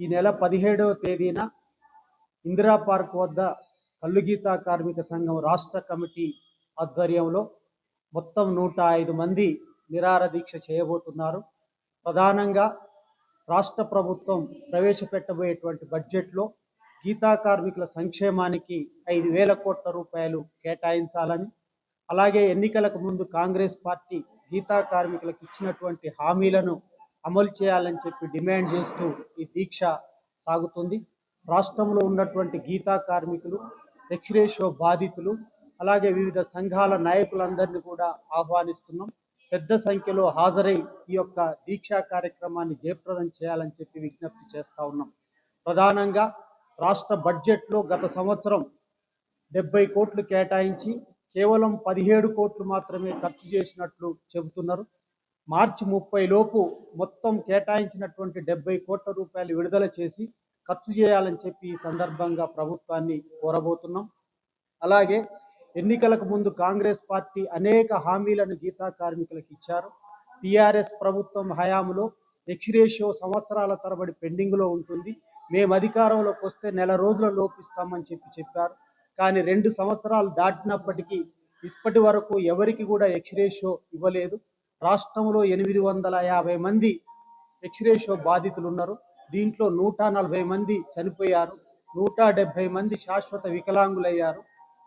ఈ నెల 17వ తేదీన ఇందిరా పార్క్ వద్ద కల్లుగీత కార్మిక సంఘం రాష్ట్ర కమిటీ ఆధ్వర్యంలో మొత్తం 105 మంది నిరాహార దీక్ష చేయబోతున్నారు. ప్రధానంగా రాష్ట్ర ప్రభుత్వం ప్రవేశపెట్టబోయేటువంటి బడ్జెట్లో గీతా కార్మికుల సంక్షేమానికి 5,000 కోట్ల రూపాయలు కేటాయించాలని, అలాగే ఎన్నికలకు ముందు కాంగ్రెస్ పార్టీ గీతా కార్మికులకు ఇచ్చినటువంటి హామీలను అమలు చేయాలని చెప్పి డిమాండ్ చేస్తూ ఈ దీక్ష సాగుతుంది. రాష్ట్రంలో ఉన్నటువంటి గీతా కార్మికులు, ఎక్స్‌రేషియో బాధితులు, అలాగే వివిధ సంఘాల నాయకులందరినీ కూడా ఆహ్వానిస్తున్నాం. పెద్ద సంఖ్యలో హాజరై ఈ యొక్క దీక్షా కార్యక్రమాన్ని జయప్రదం చేయాలని చెప్పి విజ్ఞప్తి చేస్తా ఉన్నాం. ప్రధానంగా రాష్ట్ర బడ్జెట్లో గత సంవత్సరం 70 కోట్లు కేటాయించి కేవలం 17 కోట్లు మాత్రమే ఖర్చు చేసినట్లు చెబుతున్నారు. మార్చి 30 లోపు మొత్తం కేటాయించినటువంటి 70 కోట్ల రూపాయలు విడుదల చేసి ఖర్చు చేయాలని చెప్పి ఈ సందర్భంగా ప్రభుత్వాన్ని కోరబోతున్నాం. అలాగే ఎన్నికలకు ముందు కాంగ్రెస్ పార్టీ అనేక హామీలను గీతా కార్మికులకు ఇచ్చారు. టీఆర్ఎస్ ప్రభుత్వం హయాంలో ఎక్స్‌రేషియో సంవత్సరాల తరబడి పెండింగ్లో ఉంటుంది, మేము అధికారంలోకి వస్తే నెల రోజుల లోపిస్తామని చెప్పారు. కానీ 2 సంవత్సరాలు దాటినప్పటికీ ఇప్పటి వరకు ఎవరికి కూడా ఎక్స్‌రేషియో ఇవ్వలేదు. రాష్ట్రంలో 850 మంది ఎక్స్‌రేషియో బాధితులు ఉన్నారు. దీంట్లో 140 మంది చనిపోయారు, 170 మంది శాశ్వత వికలాంగులయ్యారు.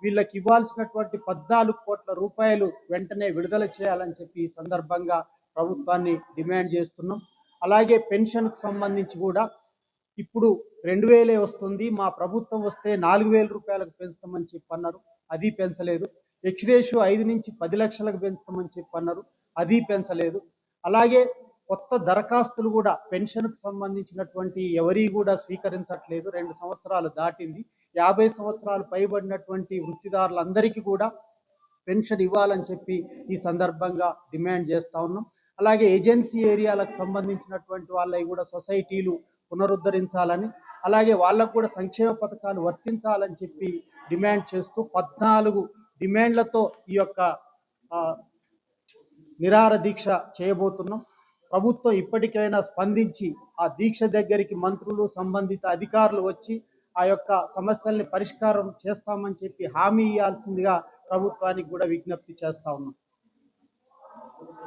వీళ్ళకి ఇవ్వాల్సినటువంటి 14 కోట్ల రూపాయలు వెంటనే విడుదల చేయాలని చెప్పి ఈ సందర్భంగా ప్రభుత్వాన్ని డిమాండ్ చేస్తున్నాం. అలాగే పెన్షన్కు సంబంధించి కూడా ఇప్పుడు 2,000 వస్తుంది, మా ప్రభుత్వం వస్తే 4,000 రూపాయలకు పెంచుతామని చెప్పన్నారు, అది పెంచలేదు. ఎక్స్‌రేషియో 5 నుంచి 10 లక్షలకు పెంచుతామని చెప్పన్నారు, అది పెంచలేదు. అలాగే కొత్త దరఖాస్తులు కూడా పెన్షన్కు సంబంధించినటువంటి ఎవరి కూడా స్వీకరించట్లేదు. 2 సంవత్సరాలు దాటింది. 50 సంవత్సరాలు పైబడినటువంటి వృత్తిదారులందరికీ కూడా పెన్షన్ ఇవ్వాలని చెప్పి ఈ సందర్భంగా డిమాండ్ చేస్తూ ఉన్నాం. అలాగే ఏజెన్సీ ఏరియాలకు సంబంధించినటువంటి వాళ్ళవి కూడా సొసైటీలు పునరుద్ధరించాలని, అలాగే వాళ్ళకు కూడా సంక్షేమ పథకాలు వర్తించాలని చెప్పి డిమాండ్ చేస్తూ 14 డిమాండ్లతో ఈ యొక్క నిరాహార దీక్ష చేయబోతున్నాం. ప్రభుత్వం ఇప్పటికైనా స్పందించి ఆ దీక్ష దగ్గరికి మంత్రులు, సంబంధిత అధికారులు వచ్చి ఆ యొక్క సమస్యల్ని పరిష్కారం చేస్తామని చెప్పి హామీ ఇవ్వాల్సిందిగా ప్రభుత్వానికి కూడా విజ్ఞప్తి చేస్తా ఉన్నాం.